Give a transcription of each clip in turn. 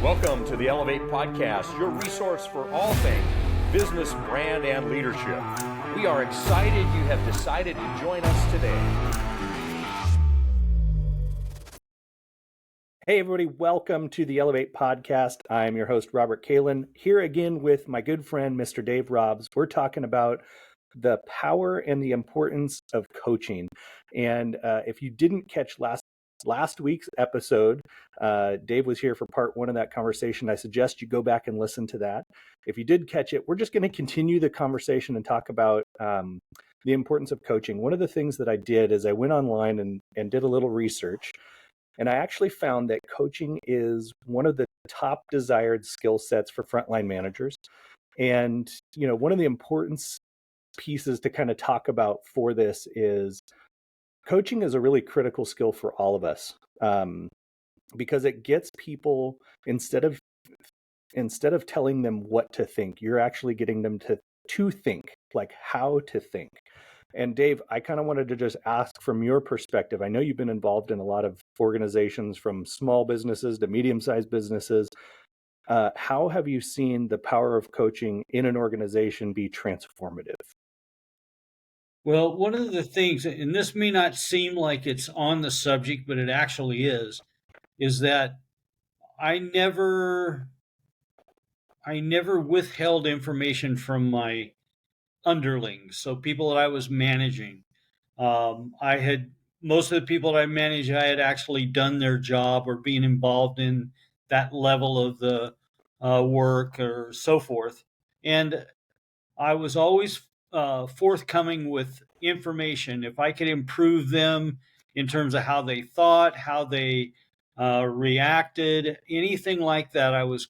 Welcome to the Elevate Podcast, your resource for all things business, brand, and leadership. We are excited you have decided to join us today. Hey everybody, welcome to the Elevate Podcast. I'm your host, Robert Kaelin, here again with my good friend, Mr. Dave Robbs. We're talking about the power and the importance of coaching. And if you didn't catch last week's episode, Dave was here for part one of that conversation. I suggest you go back and listen to that. If you did catch it, we're just going to continue the conversation and talk about the importance of coaching. One of the things that I did is I went online and did a little research. And I actually found that coaching is one of the top desired skill sets for frontline managers. And, one of the important pieces to kind of talk about for this is coaching is a really critical skill for all of us, because it gets people, instead of telling them what to think, you're actually getting them to think, like how to think. And Dave, I kind of wanted to just ask from your perspective. I know you've been involved in a lot of organizations, from small businesses to medium-sized businesses. How have you seen the power of coaching in an organization be transformative? Well, one of the things, and this may not seem like it's on the subject, but it actually is that I never withheld information from my underlings, so people that I was managing. Most of the people that I managed, I had actually done their job or being involved in that level of the work or so forth. And I was always forthcoming with information. If I could improve them in terms of how they thought, how they reacted, anything like that, I was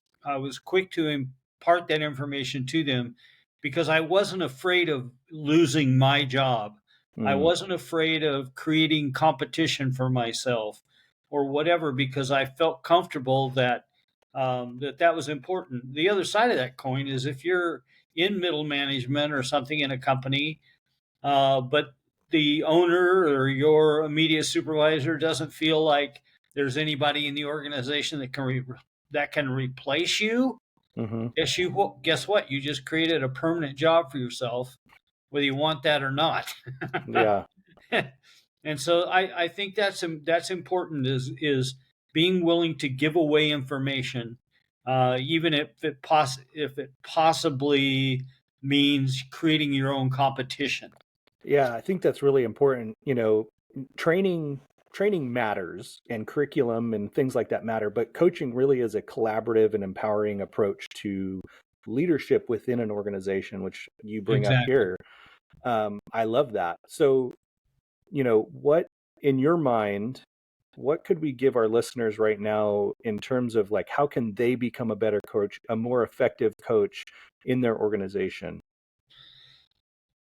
quick to impart that information to them, because I wasn't afraid of losing my job. I wasn't afraid of creating competition for myself or whatever, because I felt comfortable that that was important. The other side of that coin is, if you're in middle management or something in a company, but the owner or your immediate supervisor doesn't feel like there's anybody in the organization that can replace you. Mm-hmm. Guess what? You just created a permanent job for yourself, whether you want that or not. Yeah. And so I think that's important, is being willing to give away information, even if it possibly means creating your own competition. Yeah, I think that's really important. Training matters, and curriculum and things like that matter, but coaching really is a collaborative and empowering approach to leadership within an organization, which you bring up here. I love that. So, what, in your mind, what could we give our listeners right now in terms of, like, how can they become a better coach, a more effective coach in their organization?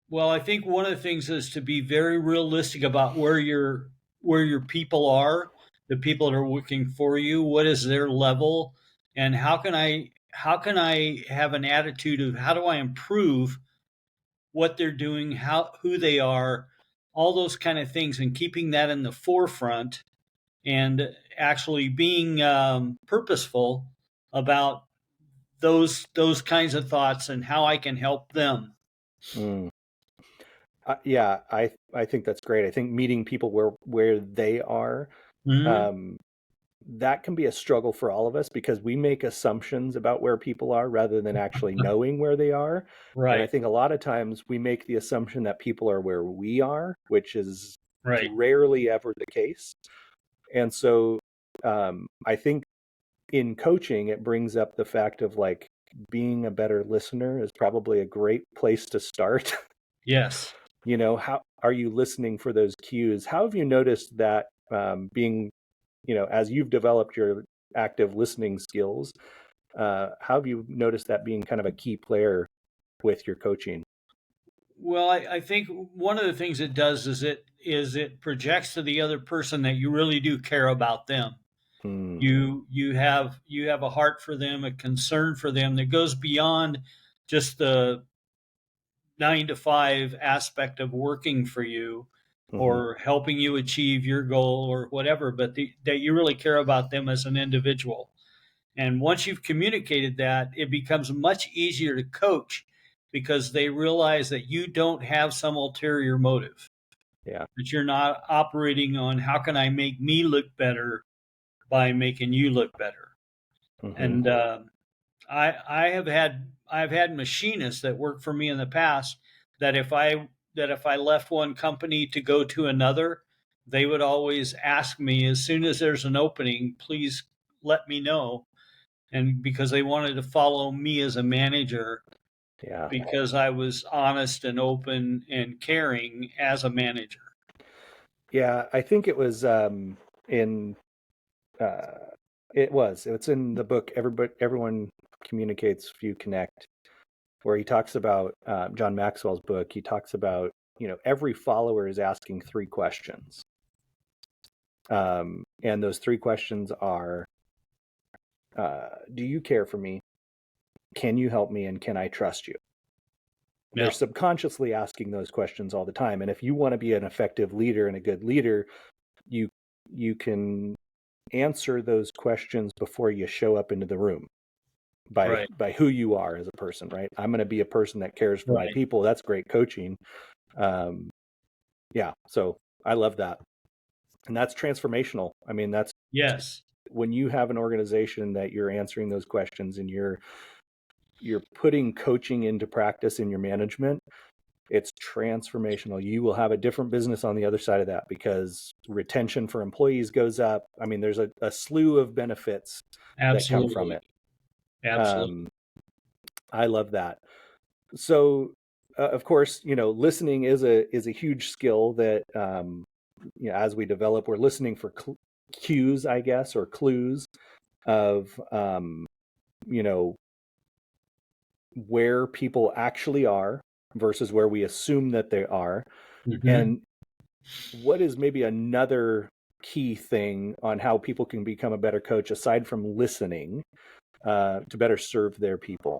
Well, I think one of the things is to be very realistic about where your people are, the people that are working for you. What is their level, and how can I have an attitude of how do I improve what they're doing, who they are, all those kind of things, and keeping that in the forefront, and actually being purposeful about those kinds of thoughts and how I can help them. Yeah, I think that's great. I think meeting people where they are, that can be a struggle for all of us, because we make assumptions about where people are rather than actually knowing where they are. Right. And I think a lot of times we make the assumption that people are where we are, which is Right. rarely ever the case. And so I think in coaching, it brings up the fact of, like, being a better listener is probably a great place to start. Yes. How are you listening for those cues? How have you noticed that being, as you've developed your active listening skills, how have you noticed that being kind of a key player with your coaching? Well, I think one of the things it does is it projects to the other person that you really do care about them. You have a heart for them, a concern for them that goes beyond just the 9 to 5 aspect of working for you or helping you achieve your goal or whatever, but that you really care about them as an individual. And once you've communicated that, it becomes much easier to coach because they realize that you don't have some ulterior motive, Yeah. that you're not operating on how can I make me look better by making you look better. Mm-hmm. And I've had machinists that worked for me in the past that if I left one company to go to another, they would always ask me as soon as there's an opening, please let me know. And because they wanted to follow me as a manager, Yeah. because I was honest and open and caring as a manager. Yeah. I think it was in it's in the book Everyone Communicates, Few Connect, where he talks about John Maxwell's book. He talks about, every follower is asking three questions, and those three questions are, do you care for me, can you help me, and can I trust you? Yeah. They're subconsciously asking those questions all the time, and if you want to be an effective leader and a good leader, you can answer those questions before you show up into the room by who you are as a person, right? I'm going to be a person that cares for my people. That's great coaching. Yeah, so I love that. And that's transformational. I mean, that's when you have an organization that you're answering those questions and you're putting coaching into practice in your management, it's transformational. You will have a different business on the other side of that because retention for employees goes up. I mean, there's a slew of benefits that come from it. Absolutely. I love that. So, of course, listening is a huge skill that, as we develop, we're listening for cues, I guess, or clues of, where people actually are versus where we assume that they are. Mm-hmm. And what is maybe another key thing on how people can become a better coach aside from listening to better serve their people?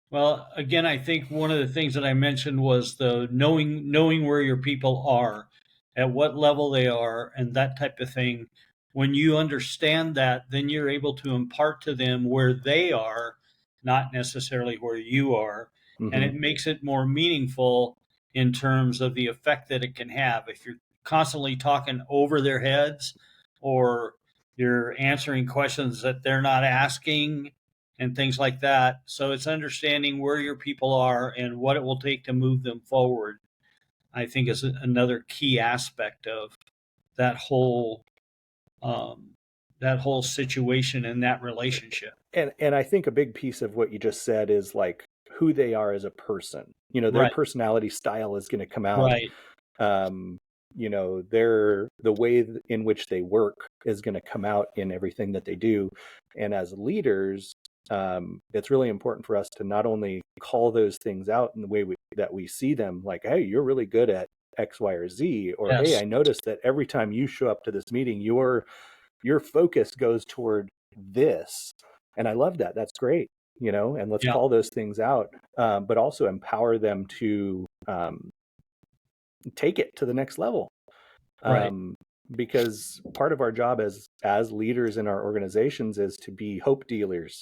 Well, again, I think one of the things that I mentioned was the knowing where your people are, at what level they are, and that type of thing. When you understand that, then you're able to impart to them where they are, not necessarily where you are. Mm-hmm. And it makes it more meaningful in terms of the effect that it can have. If you're constantly talking over their heads or you're answering questions that they're not asking and things like that. So it's understanding where your people are and what it will take to move them forward, I think, is another key aspect of that whole situation and that relationship. And I think a big piece of what you just said is like who they are as a person. Their personality style is going to come out. Right. The way in which they work is going to come out in everything that they do. And as leaders, it's really important for us to not only call those things out in the way that we see them, like, hey, you're really good at X, Y, or Z, or hey, I noticed that every time you show up to this meeting, your focus goes toward this. And I love that. That's great. And let's call those things out, but also empower them to take it to the next level. Right. Because part of our job as leaders in our organizations is to be hope dealers.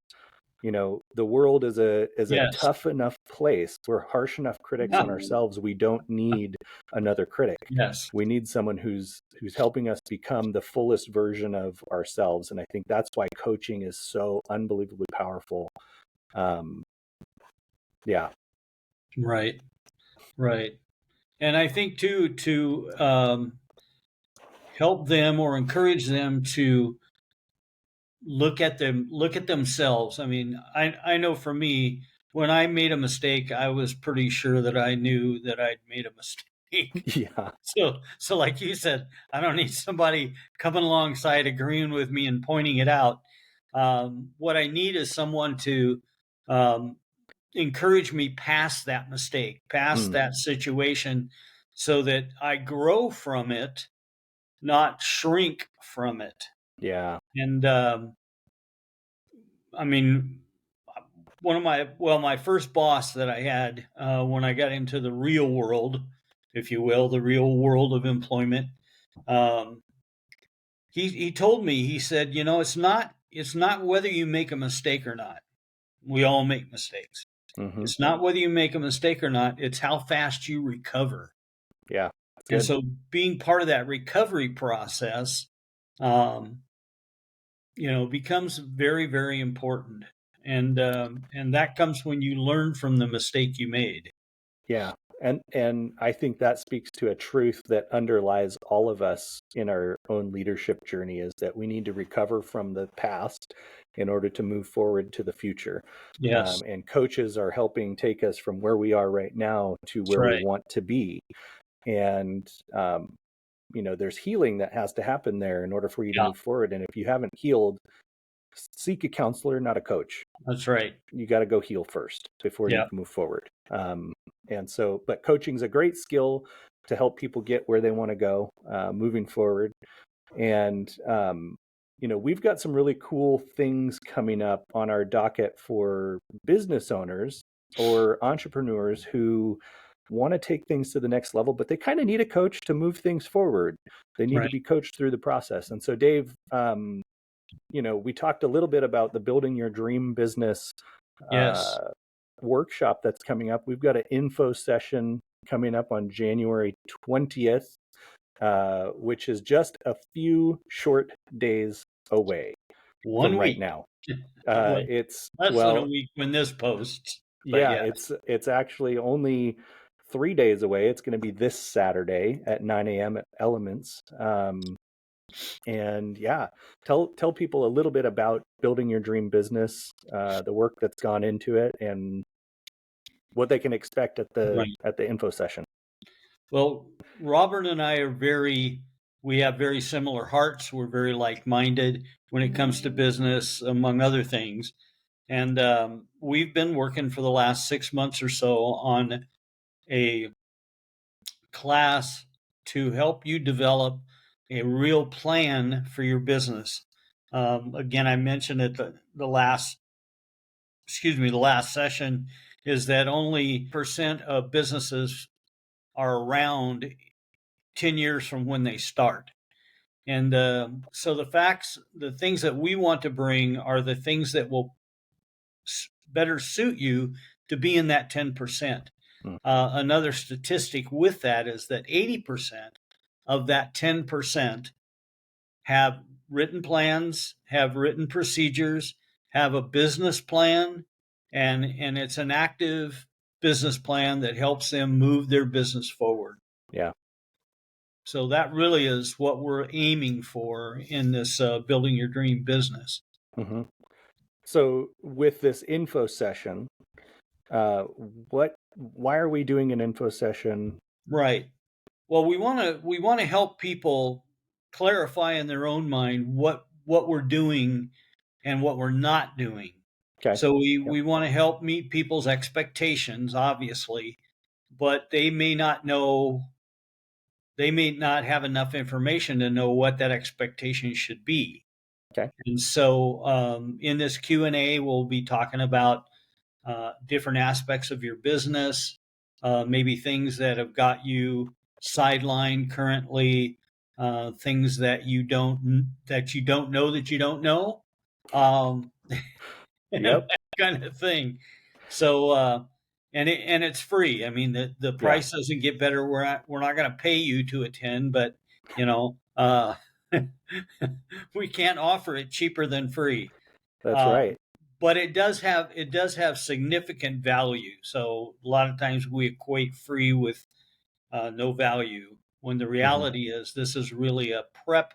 The world is a tough enough place. We're harsh enough critics on ourselves. We don't need another critic. Yes. We need someone who's helping us become the fullest version of ourselves. And I think that's why coaching is so unbelievably powerful. Yeah. Right. And I think too, to help them or encourage them to look at themselves. I mean, I know for me, when I made a mistake, I was pretty sure that I knew that I'd made a mistake. Yeah. So like you said, I don't need somebody coming alongside agreeing with me and pointing it out. What I need is someone to encourage me past that mistake, past that situation, so that I grow from it, not shrink from it. Yeah. And I mean, my first boss that I had when I got into the real world, if you will, the real world of employment, he told me, he said, it's not it's not whether you make a mistake or not. We all make mistakes. Mm-hmm. It's not whether you make a mistake or not. It's how fast you recover. Yeah. And so being part of that recovery process, becomes very, very important. And that comes when you learn from the mistake you made. Yeah. And I think that speaks to a truth that underlies all of us in our own leadership journey, is that we need to recover from the past in order to move forward to the future. Yes. And coaches are helping take us from where we are right now to where we want to be. And, there's healing that has to happen there in order for you to move forward. And if you haven't healed, seek a counselor, not a coach. That's right. You got to go heal first before you can move forward. But coaching's a great skill to help people get where they want to go moving forward. And, we've got some really cool things coming up on our docket for business owners or entrepreneurs who want to take things to the next level, but they kind of need a coach to move things forward. They need to be coached through the process. And so, Dave, we talked a little bit about the Building Your Dream Business workshop that's coming up. We've got an info session coming up on January 20th, which is just a few short days away from right now. It's less than a week when this posts. It's actually only 3 days away. It's going to be this Saturday at 9 a.m. at Elements. Tell people a little bit about Building Your Dream Business, the work that's gone into it, and what they can expect at the info session. Well, Robert and I we have very similar hearts. We're very like-minded when it comes to business, among other things. And we've been working for the last 6 months or so on a class to help you develop a real plan for your business. Again, I mentioned at the last session is that only % of businesses are around 10 years from when they start. And so the things that we want to bring are the things that will better suit you to be in that 10%. Another statistic with that is that 80% of that 10% have written plans, have written procedures, have a business plan, and it's an active business plan that helps them move their business forward. Yeah. So that really is what we're aiming for in this Building Your Dream Business. Mm-hmm. So with this info session, why are we doing an info session? Right. Well, we want to help people clarify in their own mind what we're doing and what we're not doing. Okay. So we want to help meet people's expectations, obviously, but they may not have enough information to know what that expectation should be. Okay. And so in this Q&A, we'll be talking about different aspects of your business, maybe things that have got you sidelined currently, things that you don't know that you don't know, that kind of thing. So and it's free. I mean, the price doesn't get better. We're not going to pay you to attend, but we can't offer it cheaper than free. That's right. But it does have significant value. So a lot of times we equate free with no value, when the reality is this is really a prep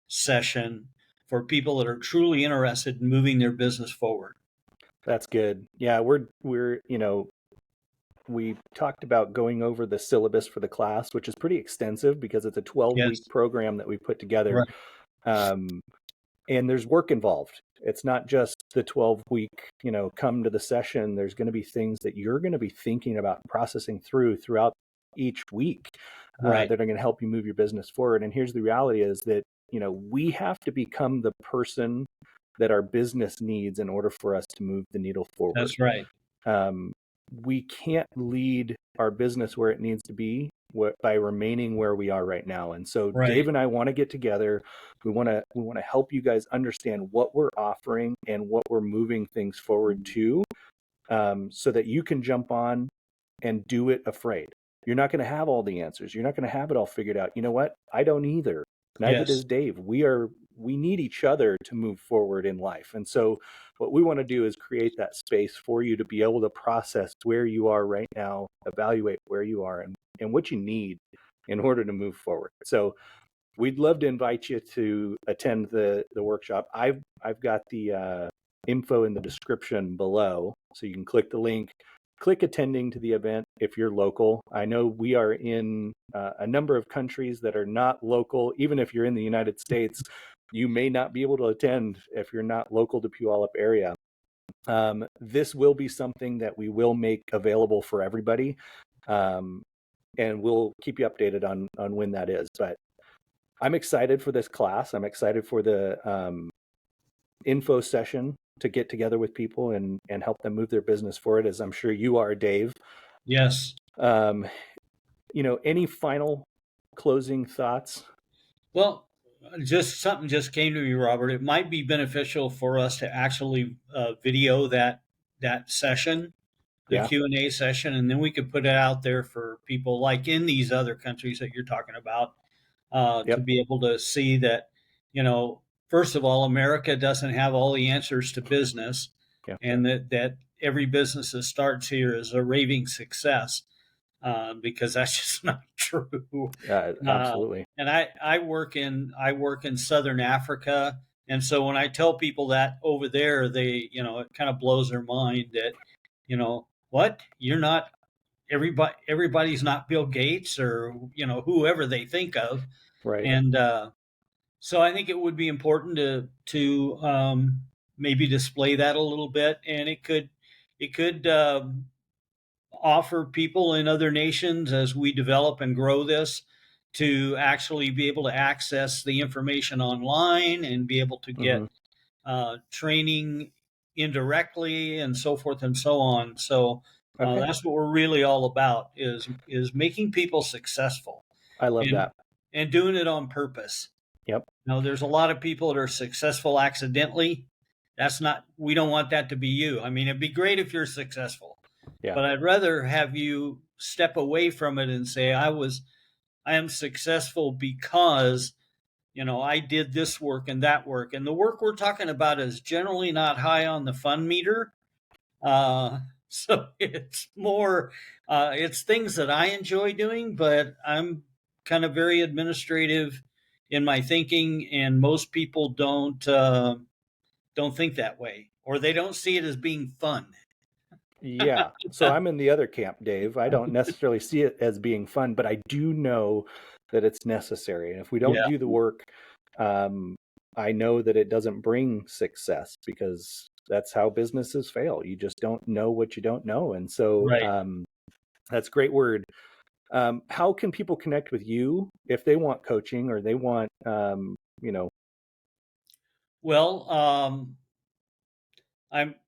session for people that are truly interested in moving their business forward. That's good. Yeah, we talked about going over the syllabus for the class, which is pretty extensive because it's a 12-week program that we put together. Right. And there's work involved. It's not just the 12-week, come to the session. There's going to be things that you're going to be thinking about and processing throughout each week that are going to help you move your business forward. And here's the reality is that, we have to become the person that our business needs in order for us to move the needle forward. That's right. we can't lead our business where it needs to be by remaining where we are right now. And so Right. Dave and I want to get together. We want to help you guys understand what we're offering and what we're moving things forward to, so that you can jump on and do it afraid. You're not going to have all the answers. You're not going to have it all figured out. You know what? I don't either. Neither Yes. does Dave. We need each other to move forward in life. And so what we want to do is create that space for you to be able to process where you are right now, evaluate where you are, and what you need in order to move forward. So we'd love to invite you to attend the workshop. I've got the info in the description below, so you can click the link, click attending to the event if you're local. I know we are in a number of countries that are not local. Even if you're in the United States, you may not be able to attend if you're not local to Puyallup area. This will be something that we will make available for everybody, and we'll keep you updated on when that is. But I'm excited for this class. I'm excited for the info session to get together with people and help them move their business forward, as I'm sure you are, Dave. Yes. Any final closing thoughts? Well, something just came to me, Robert. It might be beneficial for us to actually video that session, the Yeah. Q&A session, and then we could put it out there for people like in these other countries that you're talking about, to be able to see that, first of all, America doesn't have all the answers to business, and that every business that starts here is a raving success, because that's just not true. Absolutely. And I work in Southern Africa, and so when I tell people that over there, they it kind of blows their mind that what, you're not everybody's not Bill Gates or whoever they think of, Right. and so I think it would be important to maybe display that a little bit, and it could offer people in other nations, as we develop and grow this, to actually be able to access the information online and be able to get training indirectly and so forth and so on. So that's what we're really all about, is making people successful. I love that. And doing it on purpose. Yep. There's a lot of people that are successful accidentally. We don't want that to be you. I mean, it'd be great if you're successful, but I'd rather have you step away from it and say, I am successful because, I did this work and that work. And the work we're talking about is generally not high on the fun meter. So it's more, it's things that I enjoy doing, but I'm kind of very administrative in my thinking, and most people don't think that way, or they don't see it as being fun. Yeah. So I'm in the other camp, Dave. I don't necessarily see it as being fun, but I do know that it's necessary. And if we don't do the work, I know that it doesn't bring success, because that's how businesses fail. You just don't know what you don't know. And so that's a great word. How can people connect with you if they want coaching, or they want, Well,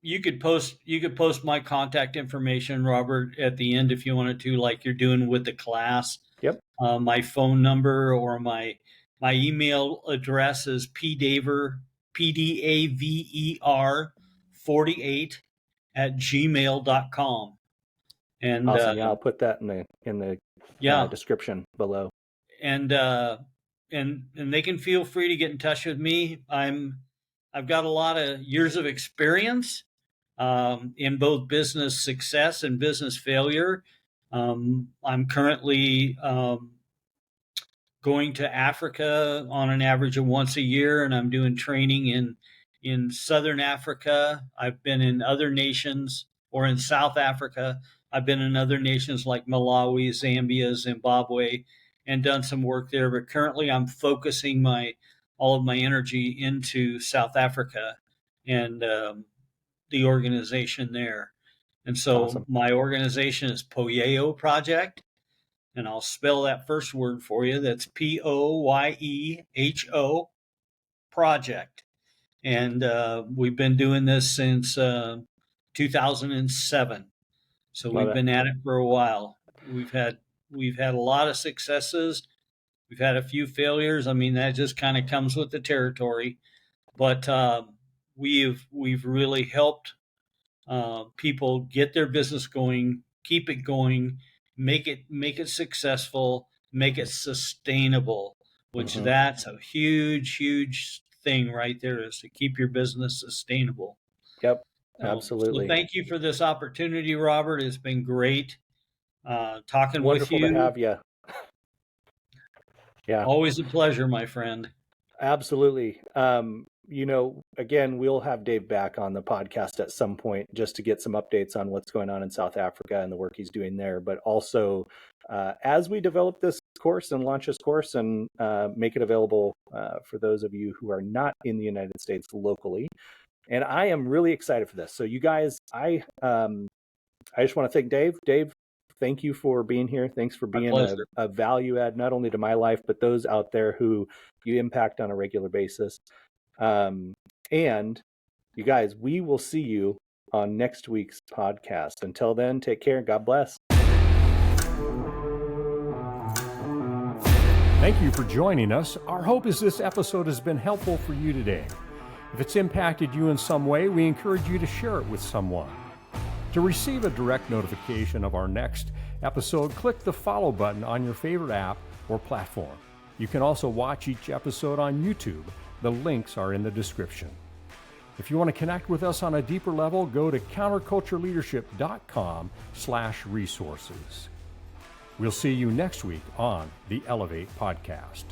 you could post my contact information, Robert, at the end if you wanted to, like you're doing with the class. Yep. My phone number or my email address is pdaver, PDAVER 48 at gmail.com. And awesome. I'll put that in the description below. And they can feel free to get in touch with me. I've got a lot of years of experience in both business success and business failure. I'm currently going to Africa on an average of once a year, and I'm doing training in Southern Africa. I've been in other nations, or in South Africa. I've been in other nations like Malawi, Zambia, Zimbabwe, and done some work there. But currently I'm focusing all of my energy into South Africa and the organization there. And so my organization is Poyeo Project, and I'll spell that first word for you. That's Poyeho Project. And we've been doing this since 2007. So Love we've it. been at it for a while. We've had a lot of successes. We've had a few failures. I mean, that just kind of comes with the territory. But we've really helped people get their business going, keep it going, make it successful, make it sustainable. Which Mhm. that's a huge thing right there, is to keep your business sustainable. Yep, So absolutely. thank you for this opportunity, Robert. It's been great talking with Wonderful to you. have you. Yeah. Always a pleasure, my friend. Absolutely. Again, we'll have Dave back on the podcast at some point just to get some updates on what's going on in South Africa and the work he's doing there. But also, as we develop this course and launch this course and make it available for those of you who are not in the United States locally. And I am really excited for this. So you guys, I just want to thank Dave. Dave, thank you for being here. Thanks for My being pleasure. a value add, not only to my life, but those out there who you impact on a regular basis. And you guys, we will see you on next week's podcast. Until then, take care. God bless. Thank you for joining us. Our hope is this episode has been helpful for you today. If it's impacted you in some way, we encourage you to share it with someone. To receive a direct notification of our next episode, click the follow button on your favorite app or platform. You can also watch each episode on YouTube. The links are in the description. If you want to connect with us on a deeper level, go to countercultureleadership.com/resources. We'll see you next week on the Elevate Podcast.